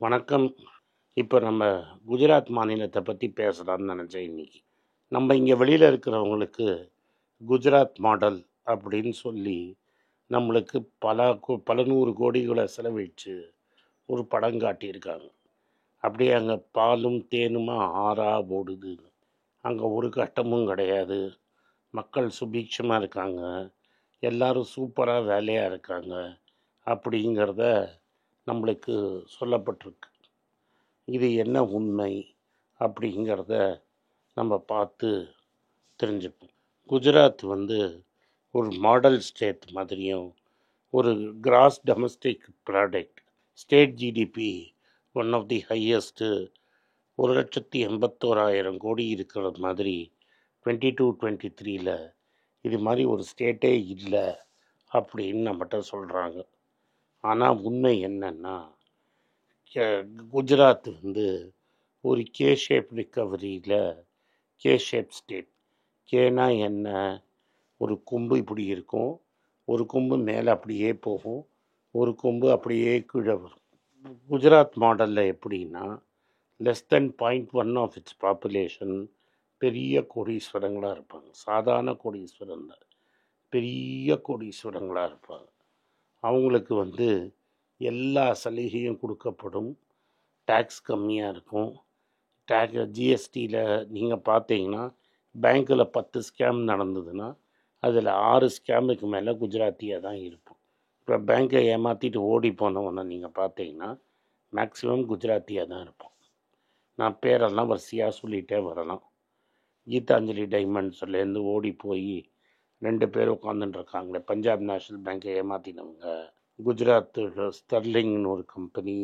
வணக்கம். இப்போ நம்ம குஜராத் மாநிலத்தை பற்றி பேசலாம்னு நினச்சேன் இன்னைக்கு. நம்ம இங்கே வெளியில் இருக்கிறவங்களுக்கு குஜராத் மாடல் அப்படின்னு சொல்லி நம்மளுக்கு பல நூறு கோடிகளை செலவழித்து ஒரு படம் காட்டியிருக்காங்க. அப்படியே அங்கே பாலும் தேனுமா ஆறா ஓடுது. அங்கே ஒரு கட்டமும் கிடையாது. மக்கள் சுபீட்சமாக இருக்காங்க. எல்லாரும் சூப்பராக வேலையாக இருக்காங்க அப்படிங்கிறத நம்மளுக்கு சொல்லப்பட்டிருக்கு. இது என்ன உண்மை அப்படிங்கிறத நம்ம பார்த்து தெரிஞ்சுப்போம். குஜராத் ஒரு மாடல் ஸ்டேட் மாதிரியும், ஒரு gross domestic product state GDP one of the highest 1,81,000 கோடி இருக்கிற மாதிரி 2022-23 இது மாதிரி ஒரு ஸ்டேட்டே இல்லை அப்படின்னு நம்மகிட்ட சொல்கிறாங்க. ஆனால் உண்மை என்னன்னா, குஜராத் ஒரு கே ஷேப் ரிக்கவரியில் கே ஷேப் ஸ்டேட். கேனா என்ன? ஒரு கொம்பு இப்படி இருக்கும், ஒரு கொம்பு மேலே அப்படியே போகும், ஒரு கொம்பு அப்படியே கீழே வரும். குஜராத் மாடலில் எப்படின்னா, less than 0.1 of its population பெரிய கோடீஸ்வரங்களாக இருப்பாங்க. சாதாரண கோடீஸ்வரன் பெரிய கோடீஸ்வரங்களாக இருப்பாங்க. அவங்களுக்கு எல்லா சலுகையும் கொடுக்கப்படும். டேக்ஸ் கம்மியாக இருக்கும். ஜிஎஸ்டியில் நீங்கள் பார்த்தீங்கன்னா, பேங்க்கில் 10 ஸ்கேம் நடந்ததுன்னா அதில் 6 ஸ்கேமுக்கு மேலே குஜராத்தியாக தான் இருக்கும். இப்போ பேங்க்கை ஏமாற்றிட்டு ஓடி போனவொன்னே நீங்கள் பார்த்தீங்கன்னா மேக்ஸிமம் குஜராத்தியாக தான் இருப்போம். நான் பேரெல்லாம் வரிசையாக சொல்லிகிட்டே வரலாம். கீதாஞ்சலி டைமண்ட்ஸ்லேருந்து ஓடி போய் 2 பேர் உட்காந்துட்டுருக்காங்களே, பஞ்சாப் நேஷ்னல் பேங்க்கை ஏமாற்றினவங்க. குஜராத் ஸ்டர்லிங்னு ஒரு கம்பெனி,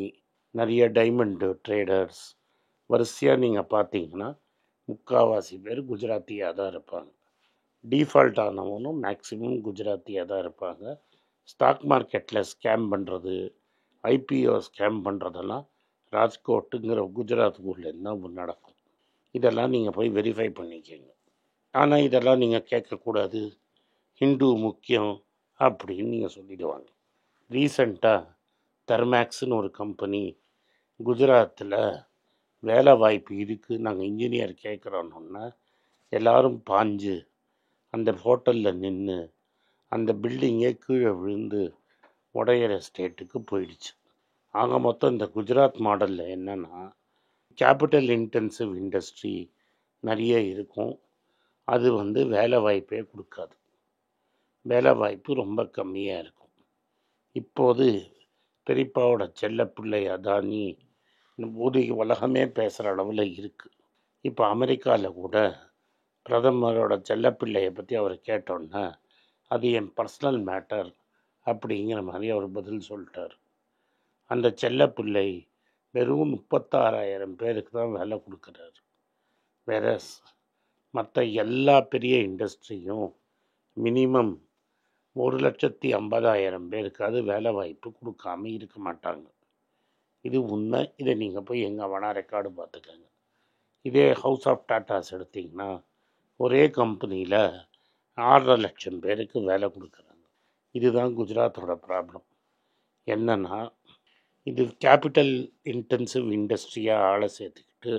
நிறைய டைமண்ட் ட்ரேடர்ஸ், வரிசையாக நீங்கள் பார்த்தீங்கன்னா முக்கால்வாசி பேர் குஜராத்தியாக தான் இருப்பாங்க. டிஃபால்ட் ஆனவனும் மேக்ஸிமம் குஜராத்தியாக தான் இருப்பாங்க. ஸ்டாக் மார்க்கெட்டில் ஸ்கேம் பண்ணுறது, ஐபிஓ ஸ்கேம் பண்ணுறதெல்லாம் ராஜ்கோட்டுங்கிற குஜராத் ஊர்லேருந்து தான் நடக்கும். இதெல்லாம் நீங்கள் போய் வெரிஃபை பண்ணிக்கோங்க. ஆனால் இதெல்லாம் நீங்கள் கேட்கக்கூடாது, ஹிந்து முக்கியம் அப்படின்னு நீங்கள் சொல்லிடுவாங்க. ரீசண்டாக தெர்மேக்ஸ்னு ஒரு கம்பெனி குஜராத்தில் வேலை வாய்ப்பு இருக்குது, நாங்கள் இன்ஜினியர் கேட்குறோன்னா எல்லோரும் பாஞ்சு அந்த ஹோட்டலில் நின்று அந்த பில்டிங்கே கீழே விழுந்து உடையிற ஸ்டேட்டுக்கு போயிடுச்சு. ஆக மொத்தம் இந்த குஜராத் மாடலில் என்னென்னா, கேபிட்டல் இன்டென்சிவ் இண்டஸ்ட்ரி நிறைய இருக்கும். அது வேலை வாய்ப்பே கொடுக்காது. வேலை வாய்ப்பு ரொம்ப கம்மியாக இருக்கும். இப்போது பெரியப்பாவோட செல்லப்பிள்ளை அதானி உலகமே பேசுகிற அளவில் இருக்குது. இப்போ அமெரிக்காவில் கூட பிரதமரோட செல்லப்பிள்ளையை பற்றி அவர் கேட்டோன்னா, அது என் பர்சனல் மேட்டர் அப்படிங்கிற மாதிரி அவர் பதில் சொல்லிட்டார். அந்த செல்லப்பிள்ளை வெறும் 36,000 பேருக்கு தான் வேலை கொடுக்குறாரு. வேற மற்ற எல்லா பெரிய இண்டஸ்ட்ரியும் மினிமம் 1,50,000 பேருக்காவது வேலை வாய்ப்பு கொடுக்காம இருக்க மாட்டாங்க. இது உண்மை. இதை நீங்கள் போய் எங்கே வேணால் ரெக்கார்டு பார்த்துக்கோங்க. இதே ஹவுஸ் ஆஃப் டாட்டாஸ் எடுத்திங்கன்னா, ஒரே கம்பெனியில் 6.5 லட்சம் பேருக்கு வேலை கொடுக்குறாங்க. இதுதான் குஜராத்தோட ப்ராப்ளம். என்னென்னா, இது கேபிட்டல் இன்டென்சிவ் இண்டஸ்ட்ரியாக ஆளை சேர்த்துக்கிட்டு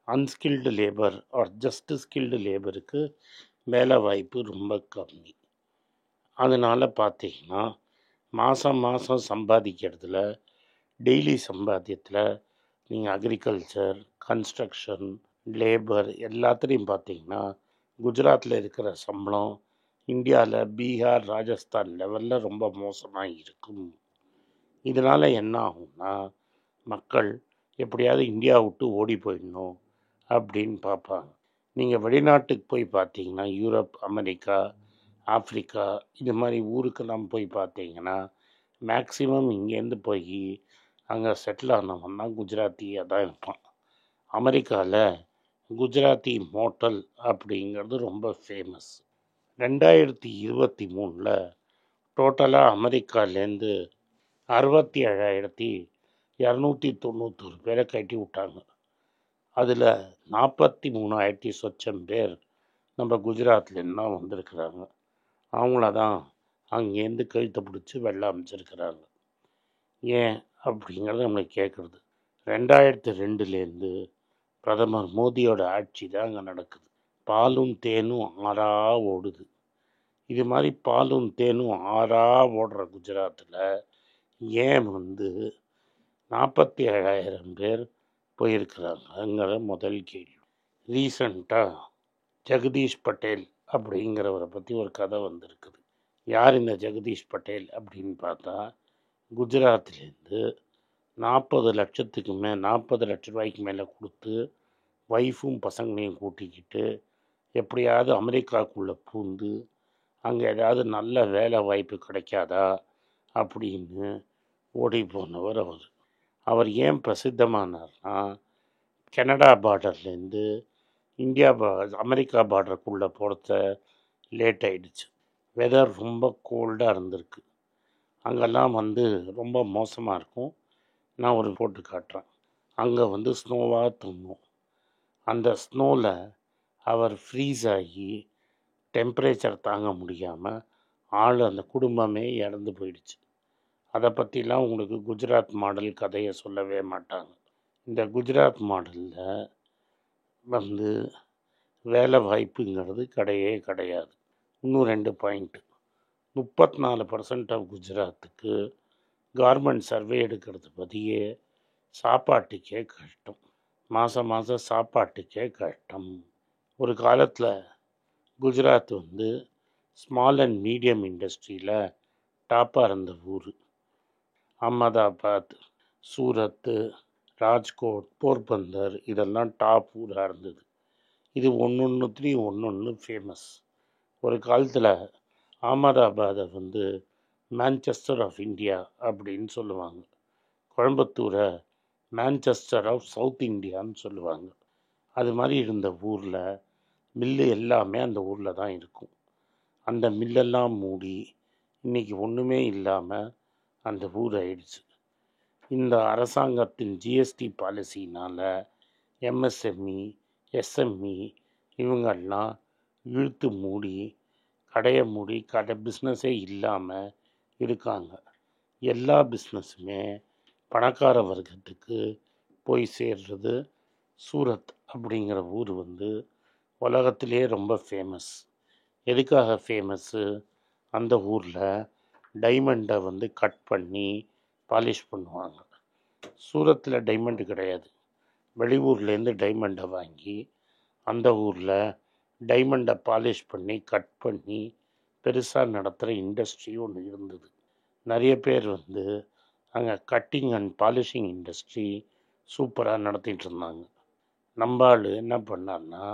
unskilled labour or just skilled லேபருக்கு வேலை வாய்ப்பு ரொம்ப கம்மி. அதனால் பார்த்தீங்கன்னா, மாதம் சம்பாதிக்கிறதுல, டெய்லி சம்பாத்தியத்தில் நீங்கள் அக்ரிகல்ச்சர், கன்ஸ்ட்ரக்ஷன், லேபர் எல்லாத்துலேயும் பார்த்தீங்கன்னா குஜராத்தில் இருக்கிற சம்பளம் இந்தியாவில் பீகார், ராஜஸ்தான் லெவலில் ரொம்ப மோசமாக இருக்கும். இதனால் என்ன ஆகும்னா, மக்கள் எப்படியாவது இந்தியா விட்டு ஓடி போயிடணும் அப்படின்னு பார்ப்பாங்க. நீங்கள் வெளிநாட்டுக்கு போய் பார்த்தீங்கன்னா, யூரோப், அமெரிக்கா, ஆப்ரிக்கா இது மாதிரி ஊருக்கெல்லாம் போய் பார்த்தீங்கன்னா மேக்ஸிமம் இங்கேருந்து போய் அங்கே செட்டில் ஆனவன் தான் குஜராத்தியாக தான் இருப்பான். அமெரிக்காவில் குஜராத்தி மோட்டல் அப்படிங்கிறது ரொம்ப ஃபேமஸ். 2023 டோட்டலாக அமெரிக்காலேருந்து 67,291 பேரை கட்டி விட்டாங்க. அதில் 43,000 சொச்சம் பேர் நம்ம குஜராத்லேருந்து தான் வந்திருக்கிறாங்க. அவங்கள தான் அங்கேருந்து கழுத்தை பிடிச்சி வெளில அமைச்சிருக்கிறாங்க. ஏன் அப்படிங்கிறது நம்மளுக்கு கேட்குறது. 2002லேருந்து பிரதமர் மோடியோட ஆட்சி தான் அங்கே நடக்குது. பாலும் தேனும் ஆறா ஓடுது. இது மாதிரி பாலும் தேனும் ஆறா ஓடுற குஜராத்தில் ஏன் 47,000 பேர் போயிருக்கிறாங்கங்கிற முதல் கேள்வி. ரீசண்டாக ஜெகதீஷ் பட்டேல் அப்படிங்கிறவரை பற்றி ஒரு கதை வந்திருக்குது. யார் இந்த ஜெகதீஷ் பட்டேல் அப்படின்னு பார்த்தா, குஜராத்லேருந்து 40 லட்ச ரூபாய்க்கு மேலே கொடுத்து ஒய்ஃபும் பசங்களையும் கூட்டிக்கிட்டு எப்படியாவது அமெரிக்காவுக்குள்ளே பூந்து அங்கே ஏதாவது நல்ல வேலை வாய்ப்பு கிடைக்காதா அப்படின்னு ஓடி போனவர் அவர். அவர் ஏன் பிரசித்தமானார்னா, கனடா பார்டர்லேருந்து அமெரிக்கா பார்டருக்குள்ளே போகிறத லேட் ஆகிடுச்சு. வெதர் ரொம்ப கோல்டாக இருந்திருக்கு. அங்கெல்லாம் ரொம்ப மோசமாக இருக்கும். நான் ஒரு போட்டு காட்டுறேன். அங்கே ஸ்னோவாக தோணும். அந்த ஸ்னோவில் அவர் ஃப்ரீஸ் ஆகி டெம்பரேச்சர் தாங்க முடியாமல் அந்த குடும்பமே இறந்து போயிடுச்சு. அதை பற்றிலாம் உங்களுக்கு குஜராத் மாடல் கதையை சொல்லவே மாட்டாங்க. இந்த குஜராத் மாடலில் வேலை வாய்ப்புங்கிறது கிடையாது. இன்னும் 2 பாயிண்ட்டு. 34% ஆஃப் குஜராத்துக்கு கார்மெண்ட் சர்வே எடுக்கிறது பற்றியே சாப்பாட்டுக்கே கஷ்டம். மாதம் சாப்பாட்டுக்கே கஷ்டம். ஒரு காலத்தில் குஜராத் ஸ்மால் அண்ட் மீடியம் இண்டஸ்ட்ரியில் டாப்பாக இருந்த ஊர். அகமதாபாத், சூரத்து, ராஜ்கோட், போர்பந்தர் இதெல்லாம் டாப் ஊராக இருந்தது. இது ஒன்று ஃபேமஸ். ஒரு காலத்தில் அகமதாபாதை மான்செஸ்டர் ஆஃப் இந்தியா அப்படின்னு சொல்லுவாங்க. கோயம்புத்தூரை மான்செஸ்டர் ஆஃப் சவுத் இந்தியான்னு சொல்லுவாங்க. அது மாதிரி இருந்த ஊரில் மில்லு எல்லாமே அந்த ஊரில் தான் இருக்கும். அந்த மில்லெல்லாம் மூடி இன்றைக்கி ஒன்றுமே இல்லாமல் அந்த ஊர் ஆயிடுச்சு. இந்த அரசாங்கத்தின் ஜிஎஸ்டி பாலிசினால் எம்எஸ்எம்இ, எஸ்எம்இ இவங்கெல்லாம் இழுத்து மூடி கடை பிஸ்னஸே இல்லாமல் இருக்காங்க. எல்லா பிஸ்னஸுமே பணக்கார வர்க்கத்துக்கு போய் சேர்றது. சூரத் அப்படிங்கிற ஊர் உலகத்திலே ரொம்ப ஃபேமஸ். எதுக்காக ஃபேமஸ்ஸு? அந்த ஊரில் டைமண்டை கட் பண்ணி பாலிஷ் பண்ணுவாங்க. சூரத்தில் டைமண்டு கிடையாது. வெளியூர்லேருந்து டைமண்டை வாங்கி அந்த ஊரில் டைமண்டை பாலிஷ் பண்ணி கட் பண்ணி பெருசாக நடத்துகிற இண்டஸ்ட்ரி ஒன்று இருந்தது. நிறைய பேர் அங்கே கட்டிங் அண்ட் பாலிஷிங் இண்டஸ்ட்ரி சூப்பராக நடத்திட்டு இருந்தாங்க. நம்பாள் என்ன பண்ணார்னா,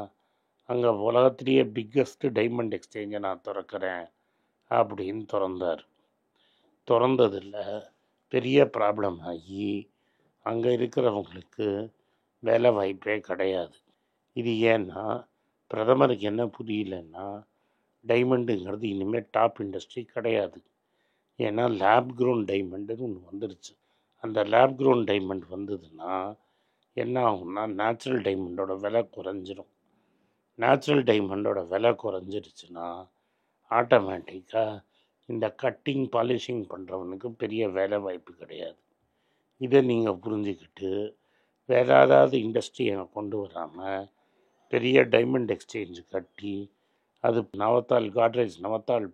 அங்கே உலகத்திலேயே பிக்கஸ்ட்டு டைமண்ட் எக்ஸ்சேஞ்சை நான் திறக்கிறேன் அப்படின்னு திறந்ததில் பெரிய ப்ராப்ளம் ஆகி அங்கே இருக்கிறவங்களுக்கு வேலை வாய்ப்பே கிடையாது. இது ஏன்னா பிரதமருக்கு என்ன புரியலன்னா, டைமண்டுங்கிறது இனிமேல் டாப் இண்டஸ்ட்ரி கிடையாது. ஏன்னா லேப் க்ரோன் டைமண்டுன்னு ஒன்று வந்துருச்சு. அந்த லேப் க்ரோன் டைமண்ட் வந்ததுன்னா என்ன ஆகும்னா, நேச்சுரல் டைமண்டோட விலை குறைஞ்சிரும். நேச்சுரல் டைமண்டோட விலை குறைஞ்சிருச்சுன்னா ஆட்டோமேட்டிக்காக இந்த கட்டிங் பாலிஷிங் பண்ணுறவனுக்கு பெரிய வேலை வாய்ப்பு கிடையாது. இதை நீங்கள் புரிஞ்சுக்கிட்டு வேறு ஏதாவது இண்டஸ்ட்ரியை கொண்டு வராமல் பெரிய டைமண்ட் எக்ஸ்சேஞ்சு கட்டி அது காட்ரேஜ் நவத்தாள்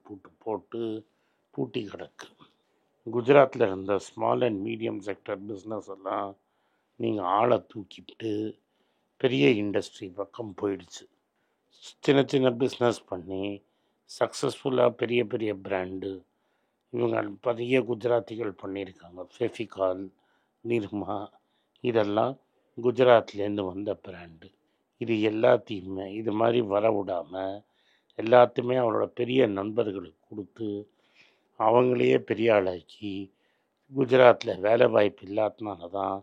போட்டு பூட்டி கிடக்கு. குஜராத்தில் இருந்த small and medium sector business எல்லாம் நீங்கள் ஆளை தூக்கிட்டு பெரிய இண்டஸ்ட்ரி பக்கம் போயிடுச்சு. சின்ன சின்ன பிஸ்னஸ் பண்ணி சக்ஸஸ்ஃபுல்லாக பெரிய பெரிய பிராண்டு இவங்க பெரிய குஜராத்திகள் பண்ணியிருக்காங்க. ஃபெஃபிகால், நிர்மா இதெல்லாம் குஜராத்லேருந்து வந்த பிராண்டு. இது எல்லாத்தையுமே இது மாதிரி வர விடாமல் எல்லாத்தையுமே அவரோட பெரிய நண்பர்களுக்கு கொடுத்து அவங்களையே பெரிய ஆளாக்கி குஜராத்தில் வேலை வாய்ப்பு இல்லாதனால தான்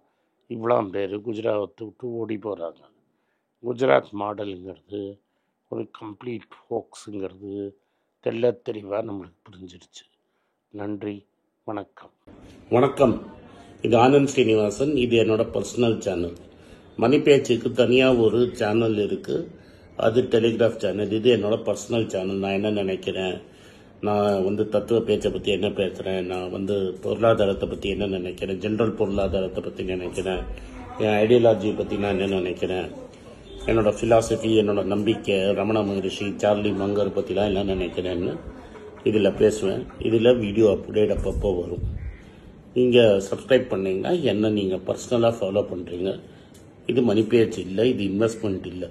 இவ்வளோ பேர் குஜராத்தை விட்டு ஓடி போகிறாங்க. குஜராத் மாடலுங்கிறது ஒரு கம்ப்ளீட் ஃபோக்ஸுங்கிறது தெளிவாக நம்மளுக்கு புரிஞ்சிடுச்சு. நன்றி, வணக்கம். இது ஆனந்த் ஸ்ரீனிவாசன். இது என்னோட பர்சனல் சேனல். மணி பேச்சுக்கு தனியாக ஒரு சேனல் இருக்குது, அது டெலிகிராஃப் சேனல். இது என்னோட பர்சனல் சேனல். நான் என்ன நினைக்கிறேன், நான் தத்துவ பேச்சை பற்றி என்ன பேசுகிறேன், நான் பொருளாதாரத்தை பற்றி என்ன நினைக்கிறேன், ஜென்ரல் பொருளாதாரத்தை பற்றி நினைக்கிறேன், என் ஐடியாலஜியை பற்றி நான் என்ன நினைக்கிறேன், என்னோடய ஃபிலாசபி, என்னோடய நம்பிக்கை, ரமண மகரிஷி, சார்லி மங்கர் பற்றிலாம் என்ன நினைக்கிறேன்னு இதில் பேசுவேன். இதில் வீடியோ அப்டேட் அப்பப்போ வரும். நீங்கள் சப்ஸ்கிரைப் பண்ணிங்கன்னா என்ன நீங்கள் பர்சனலாக ஃபாலோ பண்ணுறீங்க. இது மணி பேச்சு இல்லை, இது இன்வெஸ்ட்மெண்ட் இல்லை.